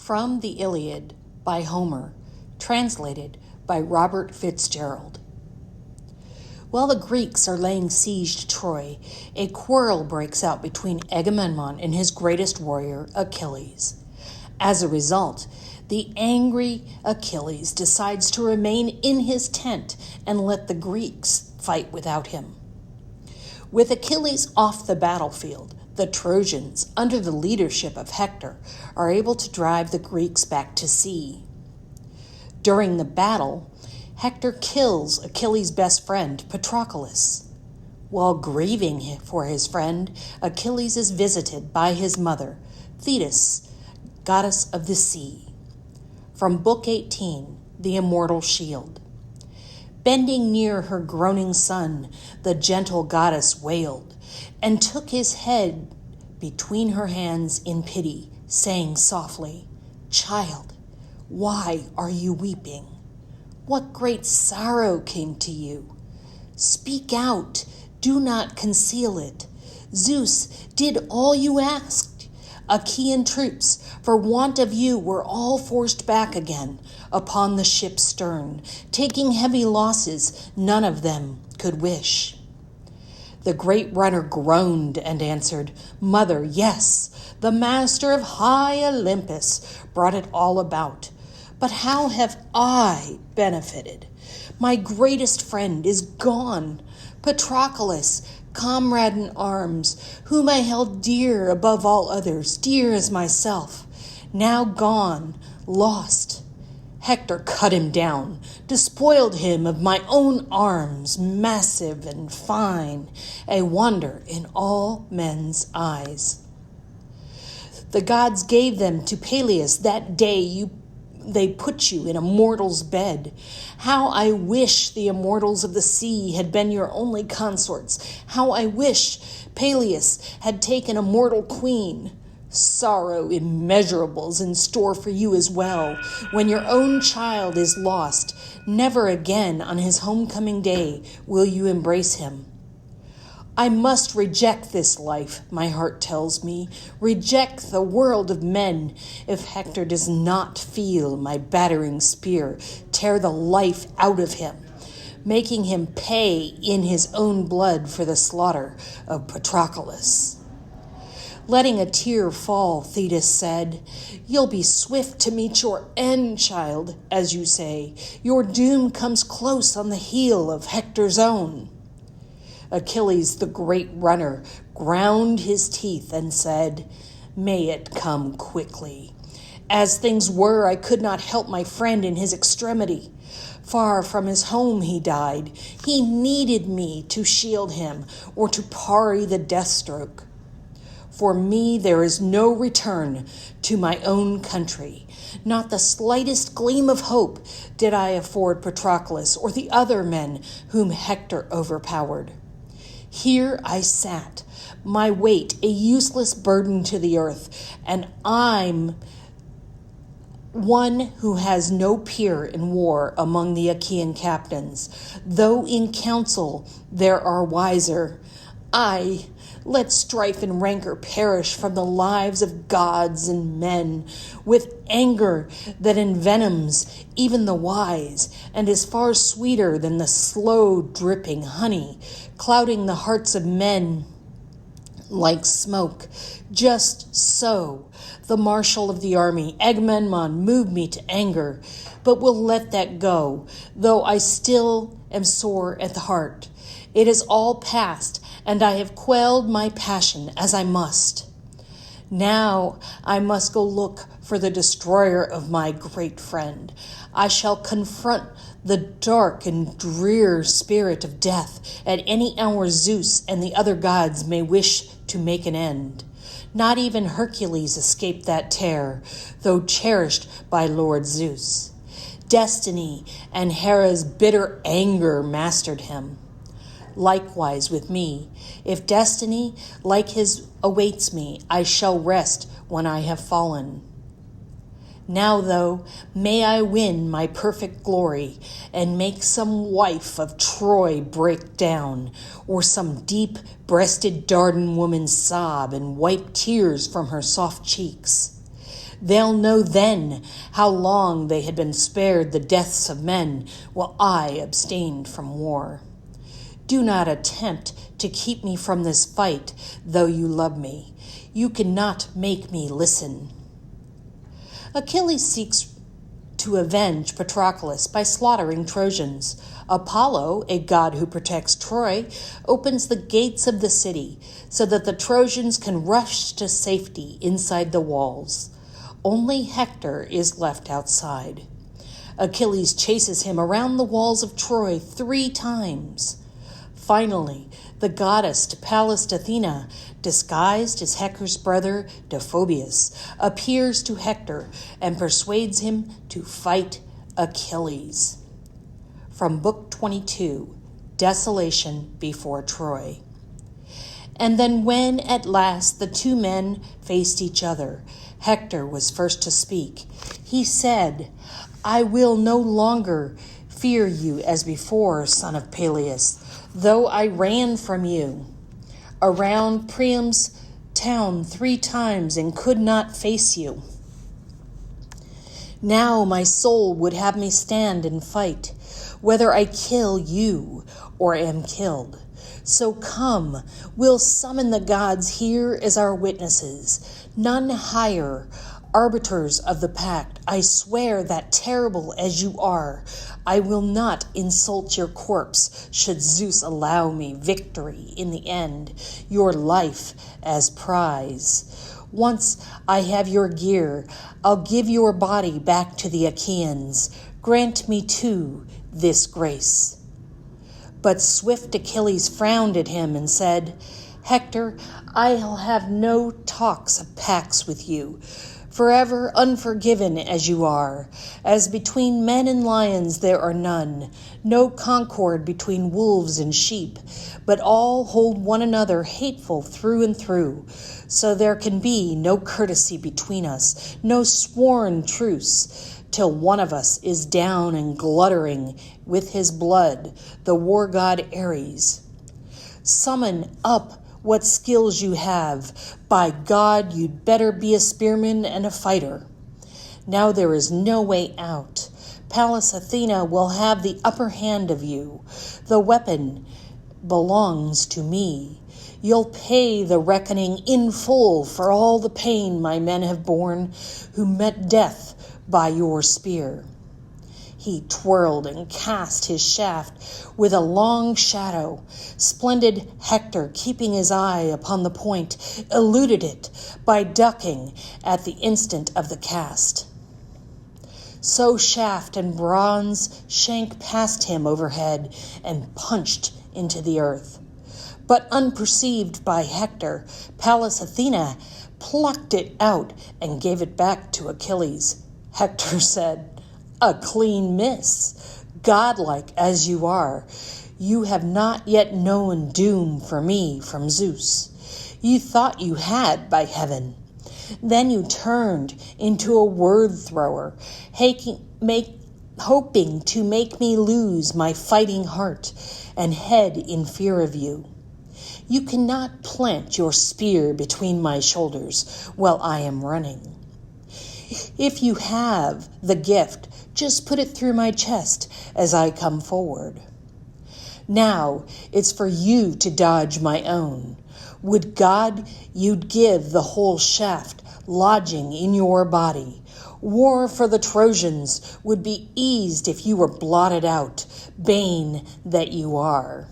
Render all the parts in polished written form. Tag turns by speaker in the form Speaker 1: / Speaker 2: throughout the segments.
Speaker 1: From the Iliad by Homer, translated by Robert Fitzgerald. While the Greeks are laying siege to Troy, a quarrel breaks out between Agamemnon and his greatest warrior, Achilles. As a result, the angry Achilles decides to remain in his tent and let the Greeks fight without him. With Achilles off the battlefield, the Trojans, under the leadership of Hector, are able to drive the Greeks back to sea. During the battle, Hector kills Achilles' best friend, Patroclus. While grieving for his friend, Achilles is visited by his mother, Thetis, goddess of the sea. From Book 18, The Immortal Shield. Bending near her groaning son, the gentle goddess wailed, and took his head between her hands in pity, saying softly, "Child, why are you weeping? What great sorrow came to you? Speak out, do not conceal it. Zeus did all you asked. Achaean troops, for want of you, were all forced back again upon the ship's stern, taking heavy losses none of them could wish." The great runner groaned and answered, "Mother, yes, the master of high Olympus brought it all about. But how have I benefited? My greatest friend is gone, Patroclus, comrade in arms, whom I held dear above all others, dear as myself, now gone, lost. Hector cut him down, despoiled him of my own arms, massive and fine, a wonder in all men's eyes. The gods gave them to Peleus that day they put you in a mortal's bed. How I wish the immortals of the sea had been your only consorts. How I wish Peleus had taken a mortal queen. Sorrow immeasurable's in store for you as well. When your own child is lost, never again on his homecoming day will you embrace him. I must reject this life, my heart tells me, reject the world of men, if Hector does not feel my battering spear tear the life out of him, making him pay in his own blood for the slaughter of Patroclus. Letting a tear fall, Thetis said, "You'll be swift to meet your end, child, as you say. Your doom comes close on the heel of Hector's own." Achilles, the great runner, ground his teeth and said, "May it come quickly. As things were, I could not help my friend in his extremity. Far from his home he died. He needed me to shield him or to parry the death stroke. For me there is no return to my own country. Not the slightest gleam of hope did I afford Patroclus or the other men whom Hector overpowered. Here I sat, my weight a useless burden to the earth, and I'm one who has no peer in war among the Achaean captains, though in council there are wiser. Let strife and rancor perish from the lives of gods and men, with anger that envenoms even the wise, and is far sweeter than the slow dripping honey, clouding the hearts of men like smoke. Just so, the marshal of the army, Agamemnon, moved me to anger, but will let that go, though I still am sore at the heart. It is all past, and I have quelled my passion as I must. Now I must go look for the destroyer of my great friend. I shall confront the dark and drear spirit of death at any hour Zeus and the other gods may wish to make an end. Not even Hercules escaped that terror, though cherished by Lord Zeus. Destiny and Hera's bitter anger mastered him. Likewise with me, if destiny like his awaits me, I shall rest when I have fallen. Now, though, may I win my perfect glory and make some wife of Troy break down, or some deep-breasted Dardan woman sob and wipe tears from her soft cheeks. They'll know then how long they had been spared the deaths of men, while I abstained from war. Do not attempt to keep me from this fight, though you love me. You cannot make me listen. Achilles seeks to avenge Patroclus by slaughtering Trojans. Apollo, a god who protects Troy, opens the gates of the city so that the Trojans can rush to safety inside the walls. Only Hector is left outside. Achilles chases him around the walls of Troy 3 times. Finally, the goddess Pallas Athena, disguised as Hector's brother Deiphobus, appears to Hector and persuades him to fight Achilles. From Book 22, Desolation Before Troy. And then when at last the 2 men faced each other, Hector was first to speak. He said, "I will no longer fear you as before, son of Peleus, though I ran from you around Priam's town 3 times and could not face you. Now my soul would have me stand and fight, whether I kill you or am killed. So come, we'll summon the gods here as our witnesses, none higher, arbiters of the pact. I swear that terrible as you are, I will not insult your corpse should Zeus allow me victory in the end, your life as prize. Once I have your gear, I'll give your body back to the Achaeans. Grant me too this grace." But swift Achilles frowned at him and said, "Hector, I'll have no talks of pacts with you, forever unforgiven as you are. As between men and lions there are none, no concord between wolves and sheep, but all hold one another hateful through and through. So there can be no courtesy between us, no sworn truce, till one of us is down and gluttering with his blood, the war god Ares. Summon up what skills you have. By God, you'd better be a spearman and a fighter. Now there is no way out. Pallas Athena will have the upper hand of you. The weapon belongs to me. You'll pay the reckoning in full for all the pain my men have borne who met death by your spear." He twirled and cast his shaft with a long shadow. Splendid Hector, keeping his eye upon the point, eluded it by ducking at the instant of the cast. So shaft and bronze shank passed him overhead and punched into the earth. But unperceived by Hector, Pallas Athena plucked it out and gave it back to Achilles. Hector said, "A clean miss. Godlike as you are, you have not yet known doom for me from Zeus. You thought you had by heaven. Then you turned into a word thrower, hoping to make me lose my fighting heart and head in fear of you. You cannot plant your spear between my shoulders while I am running. If you have the gift, just put it through my chest as I come forward. Now it's for you to dodge my own. Would God you'd give the whole shaft lodging in your body. War for the Trojans would be eased if you were blotted out, bane that you are."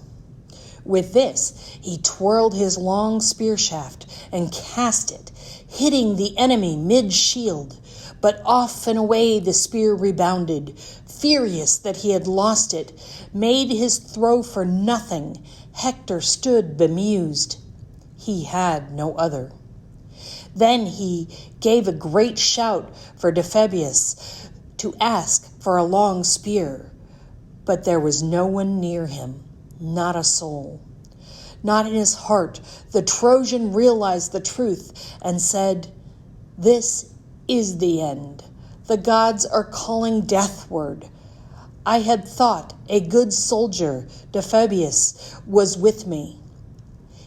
Speaker 1: With this, he twirled his long spear shaft and cast it, hitting the enemy mid-shield. But off and away the spear rebounded. Furious that he had lost it, made his throw for nothing, Hector stood bemused. He had no other. Then he gave a great shout for Deiphobus to ask for a long spear. But there was no one near him, not a soul. Not in his heart, the Trojan realized the truth and said, "This is the end. The gods are calling deathward. I had thought a good soldier, Deiphobus, was with me.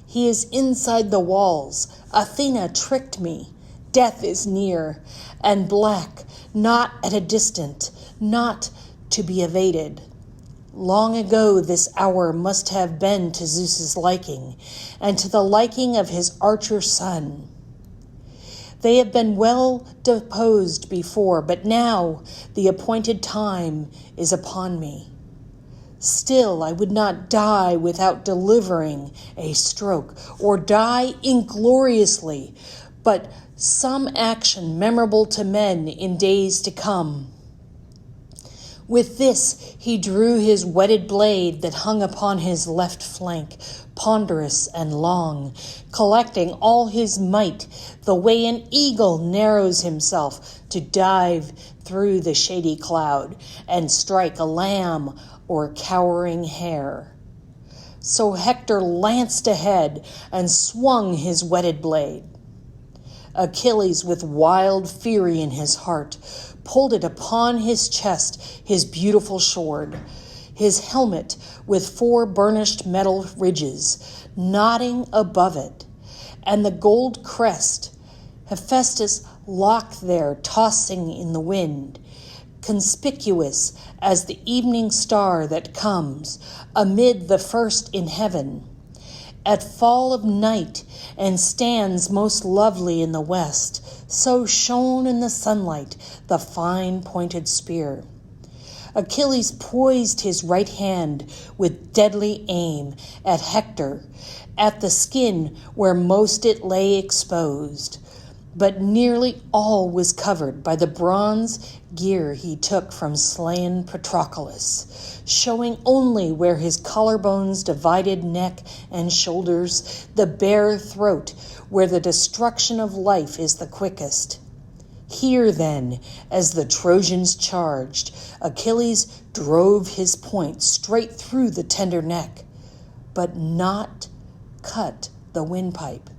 Speaker 1: He is inside the walls. Athena tricked me. death is near, and black, not at a distant, not to be evaded. Long ago this hour must have been to Zeus's liking, and to the liking of his archer son. They have been well deposed before, but now the appointed time is upon me. Still, I would not die without delivering a stroke, or die ingloriously, but some action memorable to men in days to come. With this he drew his whetted blade that hung upon his left flank, ponderous and long, collecting all his might, the way an eagle narrows himself to dive through the shady cloud and strike a lamb or cowering hare. So Hector lanced ahead and swung his whetted blade. Achilles, with wild fury in his heart, pulled it upon his chest, his beautiful sword, his helmet with 4 burnished metal ridges, nodding above it, and the gold crest, Hephaestus locked there, tossing in the wind, conspicuous as the evening star that comes amid the first in heaven, at fall of night, and stands most lovely in the west, so shone in the sunlight the fine pointed spear. Achilles poised his right hand with deadly aim at Hector, at the skin where most it lay exposed, but nearly all was covered by the bronze gear he took from slain Patroclus, showing only where his collarbones divided neck and shoulders, the bare throat where the destruction of life is the quickest. Here, then, as the Trojans charged, Achilles drove his point straight through the tender neck, but not cut the windpipe,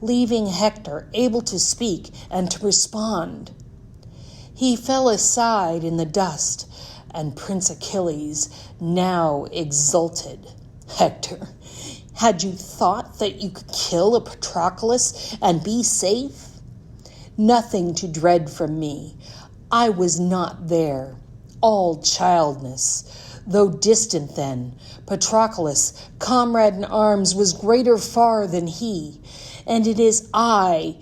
Speaker 1: leaving Hector able to speak and to respond. He fell aside in the dust, and Prince Achilles now exulted. Hector, had you thought that you could kill a Patroclus and be safe? Nothing to dread from me. I was not there, all childness. Though distant then, Patroclus, comrade in arms, was greater far than he, and it is I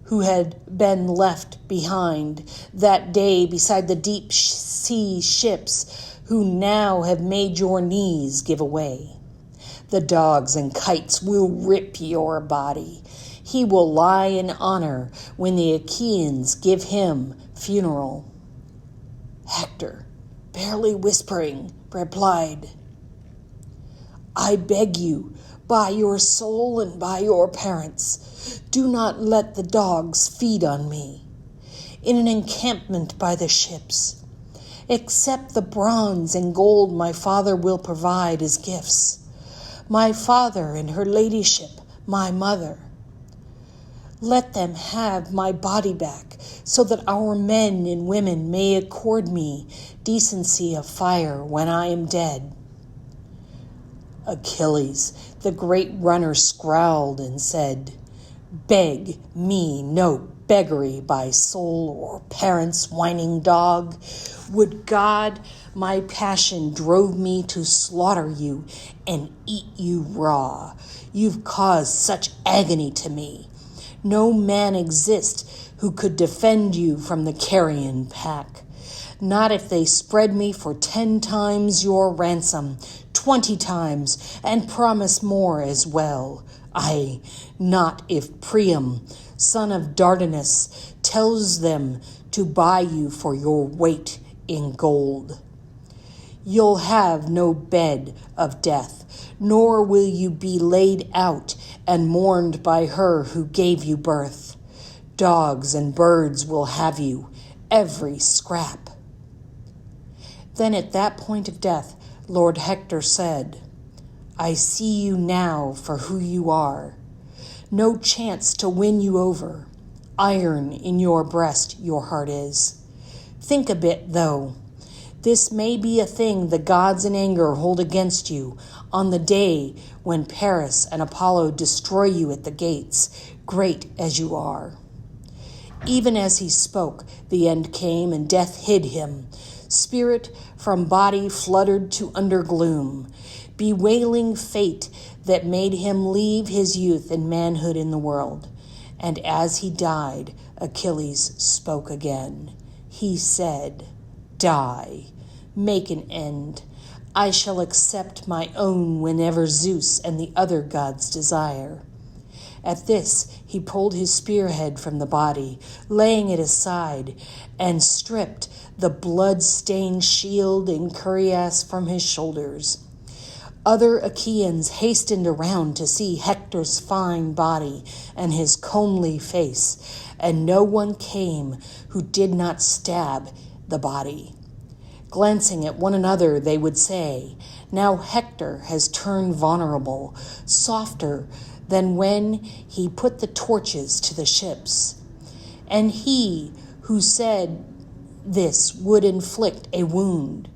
Speaker 1: who had been left behind that day beside the deep sea ships, who now have made your knees give away. The dogs and kites will rip your body. He will lie in honor when the Achaeans give him funeral. Hector, barely whispering, replied, I beg you, by your soul and by your parents, do not let the dogs feed on me. In an encampment by the ships, accept the bronze and gold my father will provide as gifts. My father and her ladyship, my mother. Let them have my body back, so that our men and women may accord me decency of fire when I am dead. Achilles, the great runner, scowled and said, Beg me no beggary by soul or parents, whining dog. Would God my passion drove me to slaughter you and eat you raw. You've caused such agony to me. No man exists who could defend you from the carrion pack. Not if they spread me for 10 times your ransom, 20 times, and promise more as well. Aye, not if Priam, son of Dardanus, tells them to buy you for your weight in gold. You'll have no bed of death, nor will you be laid out and mourned by her who gave you birth. Dogs and birds will have you, every scrap. Then at that point of death, Lord Hector said, I see you now for who you are. No chance to win you over. Iron in your breast your heart is. Think a bit, though. This may be a thing the gods in anger hold against you on the day when Paris and Apollo destroy you at the gates, great as you are. Even as he spoke, the end came, and death hid him. Spirit from body fluttered to undergloom, bewailing fate that made him leave his youth and manhood in the world. And as he died, Achilles spoke again. He said, "Die, make an end. I shall accept my own whenever Zeus and the other gods desire." At this, he pulled his spearhead from the body, laying it aside, and stripped the blood-stained shield and cuirass from his shoulders. Other Achaeans hastened around to see Hector's fine body and his comely face, and no one came who did not stab the body. Glancing at one another, they would say, "Now Hector has turned vulnerable, softer than when he put the torches to the ships." And he who said this would inflict a wound.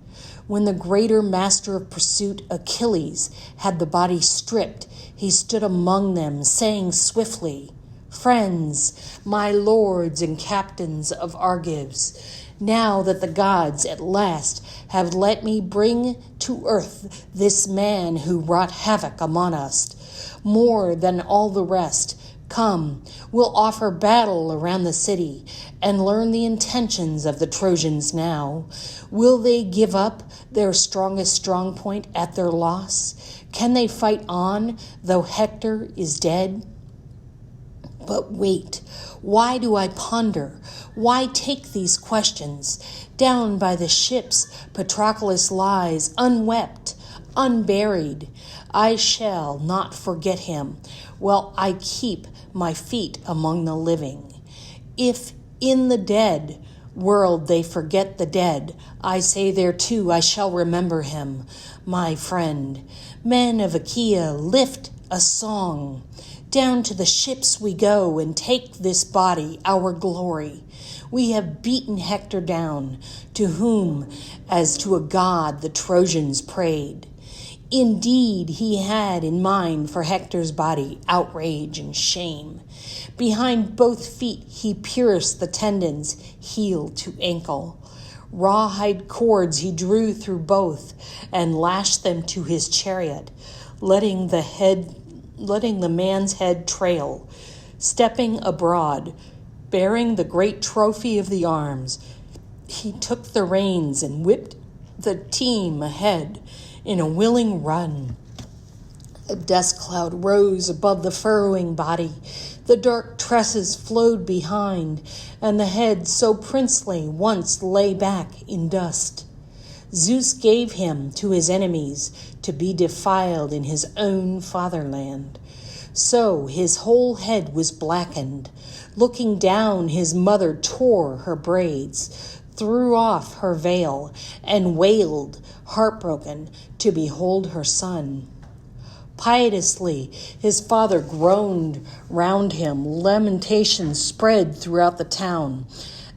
Speaker 1: When the greater master of pursuit, Achilles, had the body stripped, he stood among them, saying swiftly, "Friends, my lords and captains of Argives, now that the gods at last have let me bring to earth this man who wrought havoc among us, more than all the rest, come, we'll offer battle around the city and learn the intentions of the Trojans now. Will they give up their strongest strong point at their loss? Can they fight on, though Hector is dead? But wait, why do I ponder? Why take these questions? Down by the ships Patroclus lies, unwept, unburied. I shall not forget him while I keep my feet among the living. If in the dead world they forget the dead, I say there too I shall remember him, my friend. Men of Achaea, lift a song. Down to the ships we go and take this body, our glory. We have beaten Hector down, to whom, as to a god, the Trojans prayed. Indeed, he had in mind for Hector's body outrage and shame. Behind both feet he pierced the tendons, heel to ankle. Rawhide cords he drew through both and lashed them to his chariot, letting the man's head trail. Stepping abroad, bearing the great trophy of the arms, he took the reins and whipped the team ahead in a willing run. A dust cloud rose above the furrowing body. The dark tresses flowed behind, and the head so princely once lay back in dust. Zeus gave him to his enemies to be defiled in his own fatherland. So his whole head was blackened. Looking down, his mother tore her braids, threw off her veil, and wailed, heartbroken, to behold her son. Piteously, his father groaned round him. Lamentations spread throughout the town,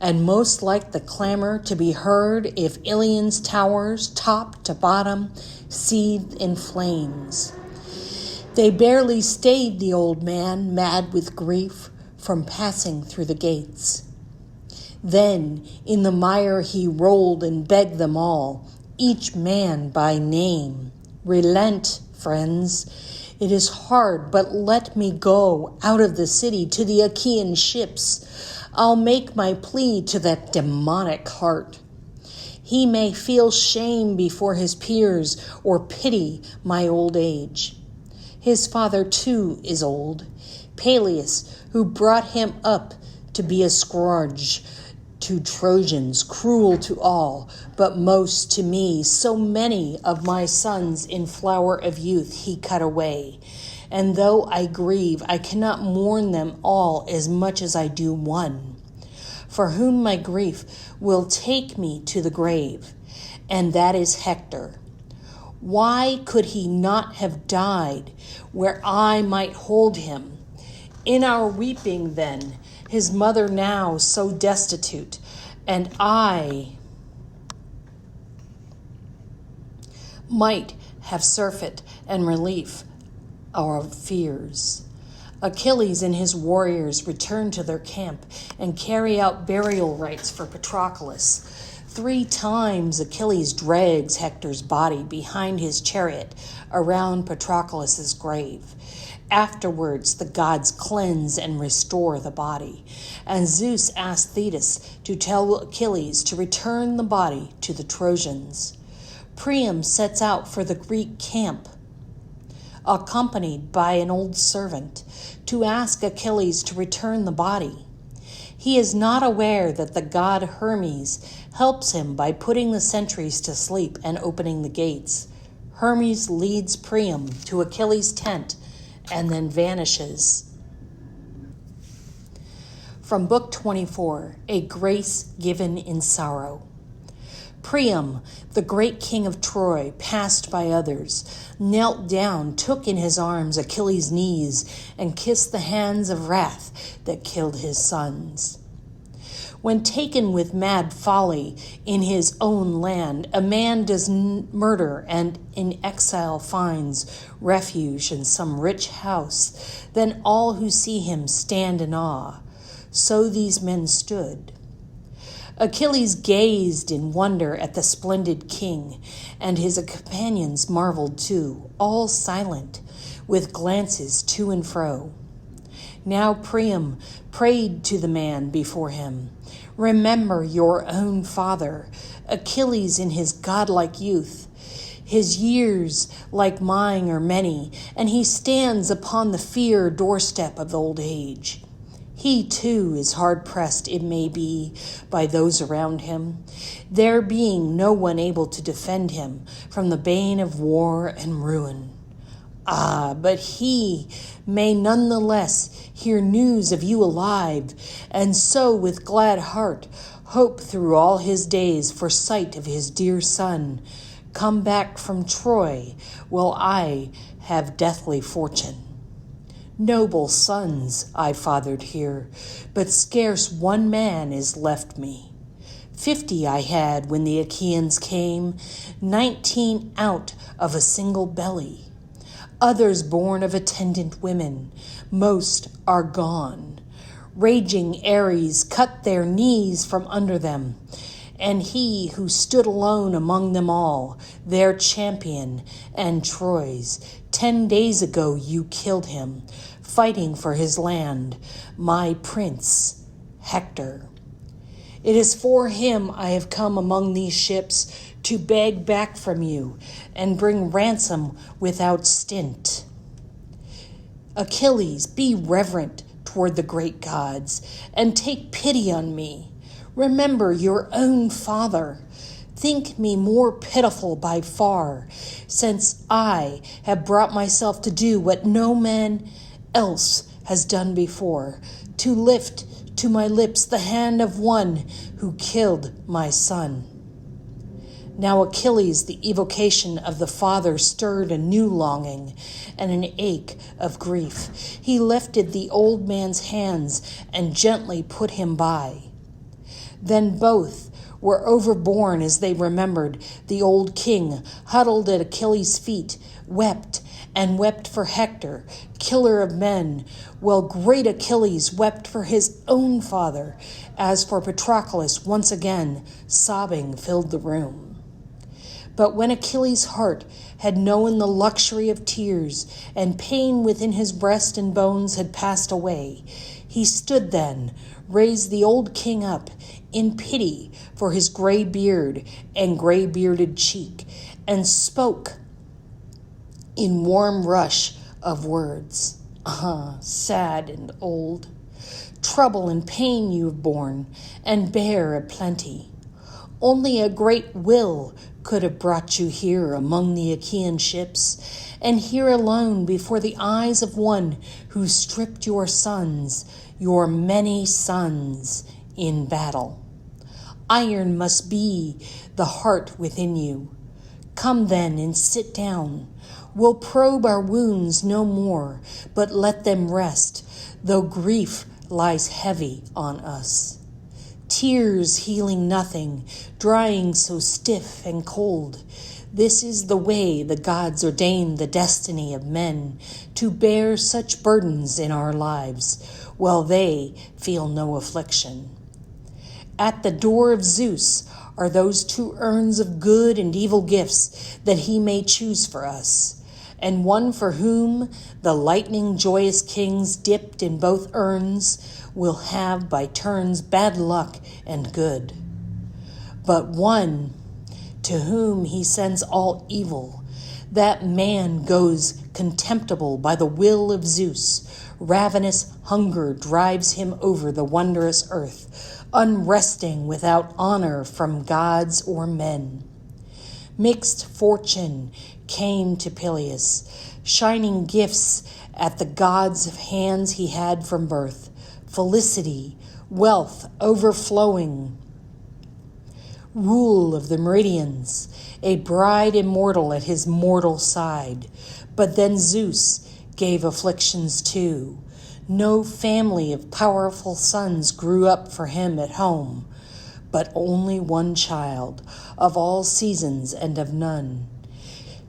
Speaker 1: and most like the clamor to be heard if Ilion's towers, top to bottom, seethed in flames. They barely stayed the old man, mad with grief, from passing through the gates. Then in the mire he rolled and begged them all, each man by name, "Relent, friends. It is hard, but let me go out of the city to the Achaean ships. I'll make my plea to that demonic heart. He may feel shame before his peers or pity my old age. His father too is old, Peleus, who brought him up to be a scourge to Trojans, cruel to all, but most to me. So many of my sons in flower of youth he cut away. And though I grieve, I cannot mourn them all as much as I do one, for whom my grief will take me to the grave, and that is Hector. Why could he not have died where I might hold him? In our weeping then, his mother now so destitute, and I might have surfeit and relief our fears. Achilles and his warriors return to their camp and carry out burial rites for Patroclus. 3 times Achilles drags Hector's body behind his chariot around Patroclus's grave. Afterwards, the gods cleanse and restore the body, and Zeus asks Thetis to tell Achilles to return the body to the Trojans. Priam sets out for the Greek camp, accompanied by an old servant, to ask Achilles to return the body. He is not aware that the god Hermes helps him by putting the sentries to sleep and opening the gates. Hermes leads Priam to Achilles' tent and then vanishes. From Book 24, A Grace Given in Sorrow. Priam, the great king of Troy, passed by others, knelt down, took in his arms Achilles' knees, and kissed the hands of wrath that killed his sons. When taken with mad folly in his own land, a man does murder and in exile finds refuge in some rich house. Then all who see him stand in awe. So these men stood. Achilles gazed in wonder at the splendid king, and his companions marveled too, all silent, with glances to and fro. Now Priam prayed to the man before him, "Remember your own father, Achilles in his godlike youth. His years, like mine, are many, and he stands upon the fair doorstep of old age. He, too, is hard-pressed, it may be, by those around him, there being no one able to defend him from the bane of war and ruin. Ah, but he may none the less hear news of you alive, and so with glad heart hope through all his days for sight of his dear son, come back from Troy, while I have deathly fortune. Noble sons I fathered here, but scarce one man is left me. 50 I had when the Achaeans came, 19 out of a single belly. Others born of attendant women, most are gone. Raging Ares cut their knees from under them, and he who stood alone among them all, their champion and Troy's, 10 days ago you killed him, fighting for his land, my prince, Hector. It is for him I have come among these ships to beg back from you and bring ransom without stint. Achilles, be reverent toward the great gods and take pity on me. Remember your own father. Think me more pitiful by far, since I have brought myself to do what no man else has done before, to lift to my lips the hand of one who killed my son. Now Achilles, the evocation of the father, stirred a new longing and an ache of grief. He lifted the old man's hands and gently put him by. Then both were overborne as they remembered. The old king, huddled at Achilles' feet, wept and wept for Hector, killer of men, while great Achilles wept for his own father. As for Patroclus, once again, sobbing filled the room. But when Achilles' heart had known the luxury of tears, and pain within his breast and bones had passed away, he stood then, raised the old king up, in pity for his gray beard and gray-bearded cheek, and spoke in warm rush of words. Sad and old, trouble and pain you have borne, and bear a plenty. Only a great will could have brought you here among the Achaean ships, and here alone before the eyes of one who stripped your sons, your many sons, in battle. Iron must be the heart within you. Come then and sit down. We'll probe our wounds no more, but let them rest, though grief lies heavy on us. Tears healing nothing, drying so stiff and cold. This is the way the gods ordain the destiny of men, to bear such burdens in our lives, while they feel no affliction. At the door of Zeus are those 2 urns of good and evil gifts that he may choose for us, and one for whom the lightning joyous kings dipped in both urns will have by turns bad luck and good. But one to whom he sends all evil, that man goes contemptible by the will of Zeus. Ravenous hunger drives him over the wondrous earth, unresting without honor from gods or men. Mixed fortune came to Peleus, shining gifts at the gods' hands he had from birth, felicity, wealth overflowing, rule of the meridians, a bride immortal at his mortal side. But then Zeus gave afflictions too. No family of powerful sons grew up for him at home, but only one child, of all seasons and of none.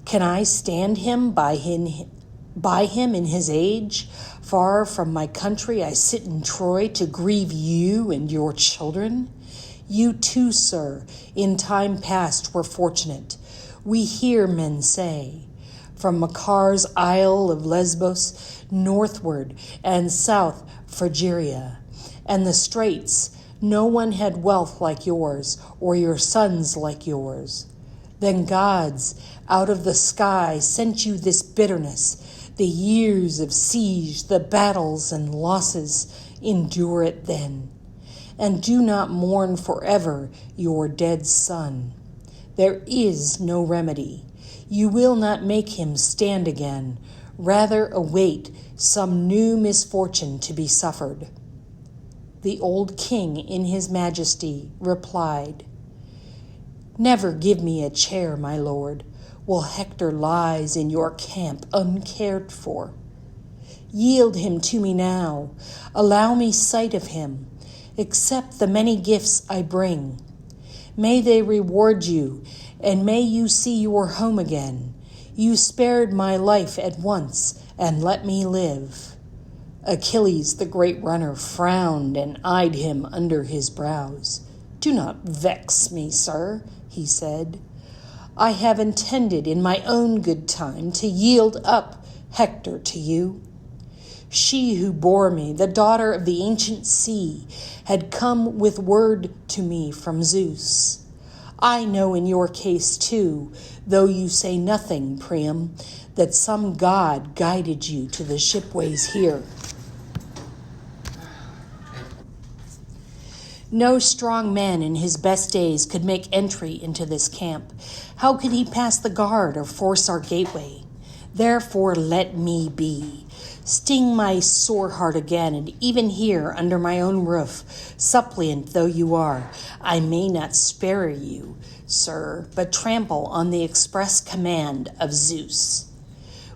Speaker 1: Can I stand him by him in his age? Far from my country I sit in Troy to grieve you and your children. You too, sir, in time past were fortunate. We hear men say, from Macar's isle of Lesbos, northward and south Phrygia, and the straits, no one had wealth like yours, or your sons like yours. Then gods out of the sky sent you this bitterness, the years of siege, the battles and losses. Endure it then, and do not mourn forever your dead son. There is no remedy. You will not make him stand again. Rather await some new misfortune to be suffered. The old king in his majesty replied, Never give me a chair, my lord, while Hector lies in your camp uncared for. Yield him to me now. Allow me sight of him. Accept the many gifts I bring. May they reward you, and may you see your home again. You spared my life at once, and let me live. Achilles, the great runner, frowned and eyed him under his brows. Do not vex me, sir, he said. I have intended in my own good time to yield up Hector to you. She who bore me, the daughter of the ancient sea, had come with word to me from Zeus. I know in your case, too, though you say nothing, Priam, that some god guided you to the shipways here. No strong man in his best days could make entry into this camp. How could he pass the guard or force our gateway? Therefore let me be. Sting my sore heart again, and even here under my own roof, suppliant though you are, I may not spare you, sir, but trample on the express command of Zeus.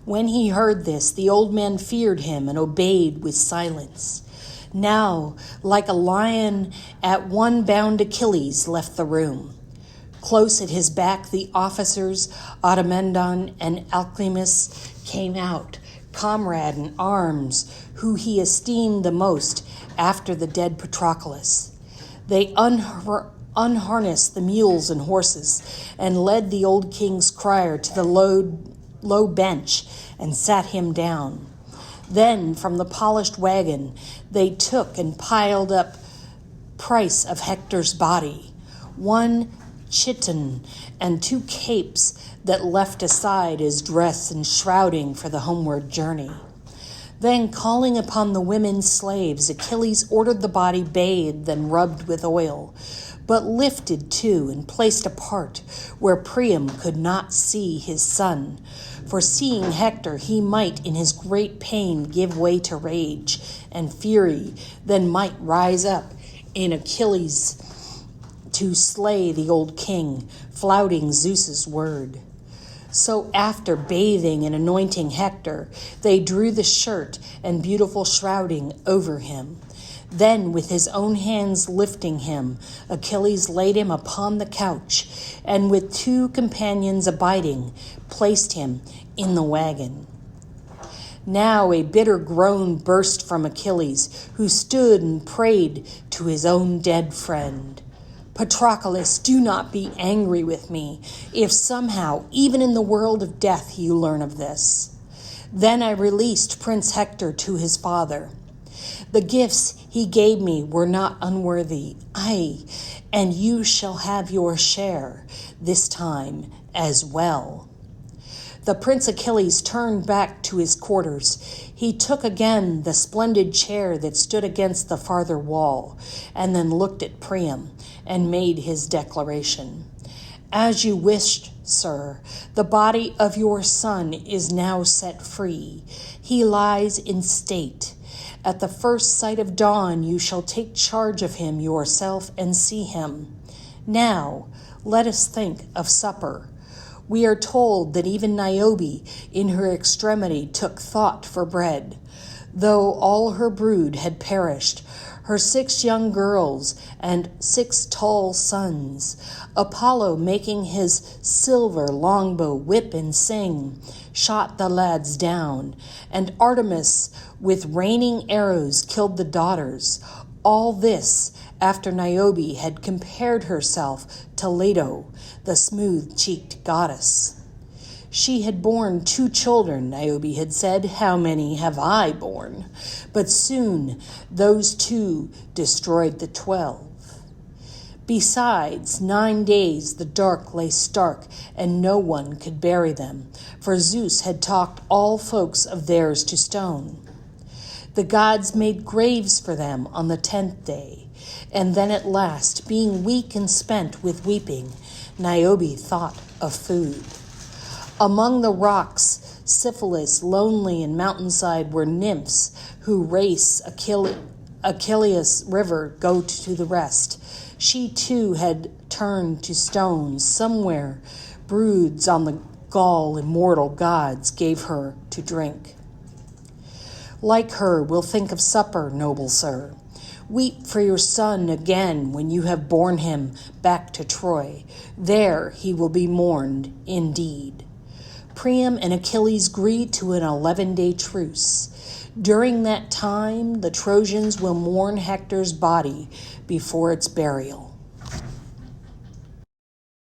Speaker 1: When he heard this, the old man feared him and obeyed with silence. Now, like a lion, at one bound Achilles left the room. Close at his back, the officers, Automedon and Alcimus, came out, comrade in arms, who he esteemed the most after the dead Patroclus. They unharnessed the mules and horses and led the old king's crier to the low bench and sat him down. Then from the polished wagon they took and piled up price of Hector's body, 1 chiton and 2 capes that left aside as dress and shrouding for the homeward journey. Then, calling upon the women slaves, Achilles ordered the body bathed and rubbed with oil, but lifted too and placed apart where Priam could not see his son. For seeing Hector, he might in his great pain give way to rage and fury, then might rise up in Achilles to slay the old king, flouting Zeus's word. So after bathing and anointing Hector, they drew the shirt and beautiful shrouding over him. Then, with his own hands lifting him, Achilles laid him upon the couch, and with 2 companions abiding, placed him in the wagon. Now a bitter groan burst from Achilles, who stood and prayed to his own dead friend. Patroclus, do not be angry with me, if somehow, even in the world of death, you learn of this. Then I released Prince Hector to his father. The gifts he gave me were not unworthy, aye, and you shall have your share this time as well. The Prince Achilles turned back to his quarters. He took again the splendid chair that stood against the farther wall, and then looked at Priam and made his declaration. As you wished, sir, the body of your son is now set free. He lies in state. At the first sight of dawn, you shall take charge of him yourself and see him. Now, let us think of supper. We are told that even Niobe, in her extremity, took thought for bread. Though all her brood had perished, her 6 young girls and 6 tall sons, Apollo, making his silver longbow whip and sing, shot the lads down, and Artemis, with raining arrows, killed the daughters. All this after Niobe had compared herself to Leto, the smooth-cheeked goddess. She had borne 2 children, Niobe had said. How many have I borne? But soon those 2 destroyed the 12. Besides, 9 days the dark lay stark, and no one could bury them, for Zeus had talked all folks of theirs to stone. The gods made graves for them on the 10th day, and then at last, being weak and spent with weeping, Niobe thought of food. Among the rocks, Syphilis, lonely and mountainside, were nymphs who race Achilles River, go to the rest. She too had turned to stone. Somewhere, broods on the gall immortal gods gave her to drink. Like her, we'll think of supper, noble sir. Weep for your son again when you have borne him back to Troy. There he will be mourned indeed. Priam and Achilles agreed to an 11-day truce. During that time, the Trojans will mourn Hector's body before its burial.